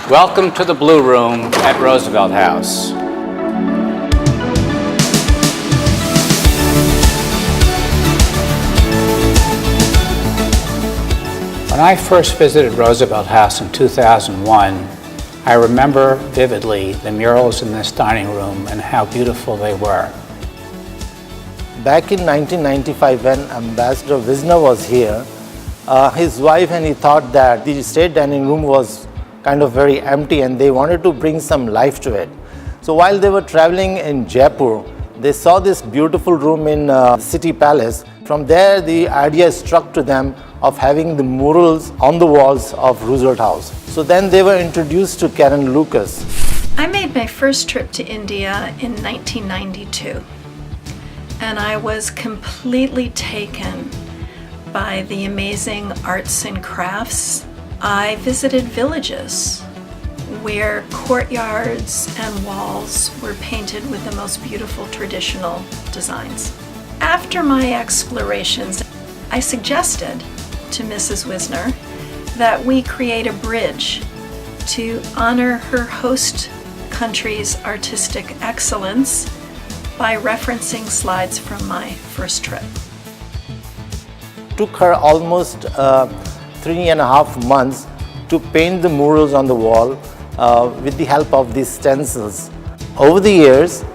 Welcome to the Blue Room at Roosevelt House. When I first visited Roosevelt House in 2001, I remember vividly the murals in this dining room and how beautiful they were. Back in 1995, when Ambassador Wisner was here, his wife and he thought that the state dining room was kind of very empty and they wanted to bring some life to it. So while they were traveling in Jaipur, they saw this beautiful room in City Palace. From there, the idea struck to them of having the murals on the walls of Roosevelt House. So then they were introduced to Karen Lucas. I made my first trip to India in 1992, and I was completely taken by the amazing arts and crafts. I visited villages where courtyards and walls were painted with the most beautiful traditional designs. After my explorations, I suggested to Mrs. Wisner that we create a bridge to honor her host country's artistic excellence by referencing slides from my first trip. It took her almost 3.5 months to paint the murals on the wall with the help of these stencils. Over the years,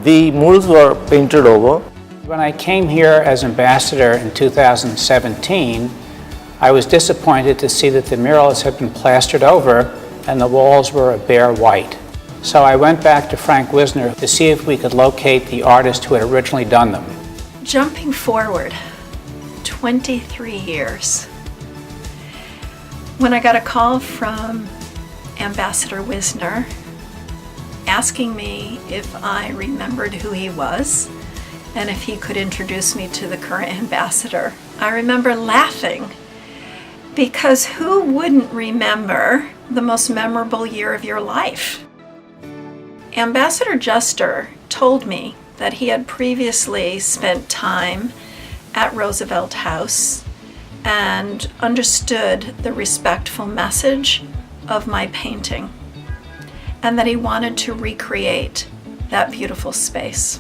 the murals were painted over. When I came here as ambassador in 2017, I was disappointed to see that the murals had been plastered over and the walls were a bare white. So I went back to Frank Wisner to see if we could locate the artist who had originally done them. Jumping forward 23 years, when I got a call from Ambassador Wisner asking me if I remembered who he was and if he could introduce me to the current ambassador, I remember laughing, because who wouldn't remember the most memorable year of your life? Ambassador Juster told me that he had previously spent time at Roosevelt House and understood the respectful message of my painting, and that he wanted to recreate that beautiful space.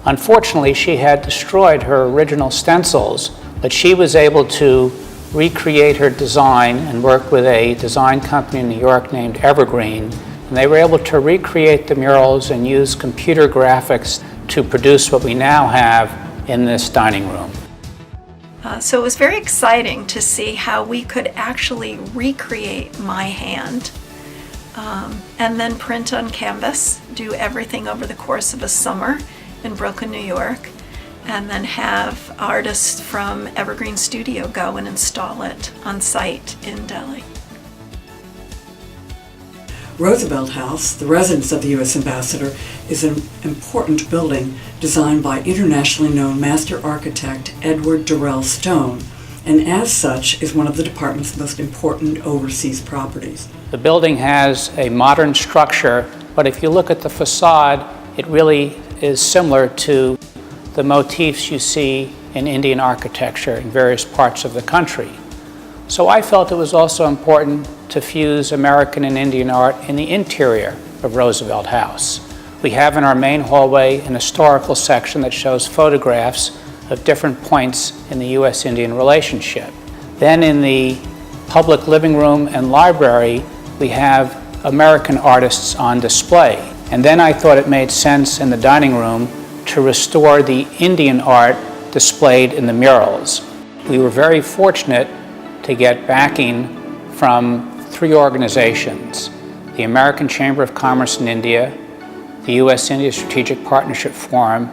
Unfortunately, she had destroyed her original stencils, but she was able to recreate her design and work with a design company in New York named Evergreen, and they were able to recreate the murals and use computer graphics to produce what we now have in this dining room. So it was very exciting to see how we could actually recreate my hand and then print on canvas, do everything over the course of a summer in Brooklyn, New York, and then have artists from Evergreen Studio go and install it on site in Delhi. Roosevelt House, the residence of the U.S. Ambassador, is an important building designed by internationally known master architect Edward Durrell Stone, and as such is one of the department's most important overseas properties. The building has a modern structure, but if you look at the facade, it really is similar to the motifs you see in Indian architecture in various parts of the country. So I felt it was also important to fuse American and Indian art in the interior of Roosevelt House. We have in our main hallway an historical section that shows photographs of different points in the U.S.-Indian relationship. Then in the public living room and library, we have American artists on display. And then I thought it made sense in the dining room to restore the Indian art displayed in the murals. We were very fortunate to get backing from 3 organizations: the American Chamber of Commerce in India, the U.S.-India Strategic Partnership Forum,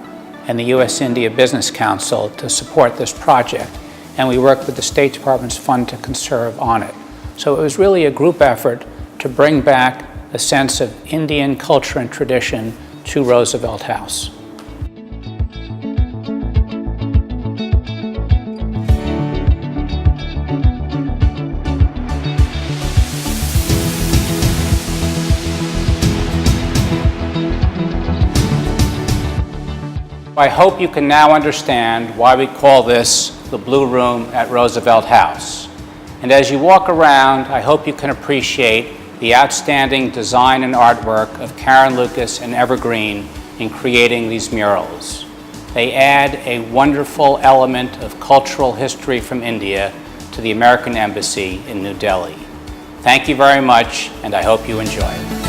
and the U.S.-India Business Council to support this project. And we worked with the State Department's Fund to Conserve on it. So it was really a group effort to bring back a sense of Indian culture and tradition to Roosevelt House. I hope you can now understand why we call this the Blue Room at Roosevelt House. And as you walk around, I hope you can appreciate the outstanding design and artwork of Karen Lucas and Evergreen in creating these murals. They add a wonderful element of cultural history from India to the American Embassy in New Delhi. Thank you very much, and I hope you enjoy it.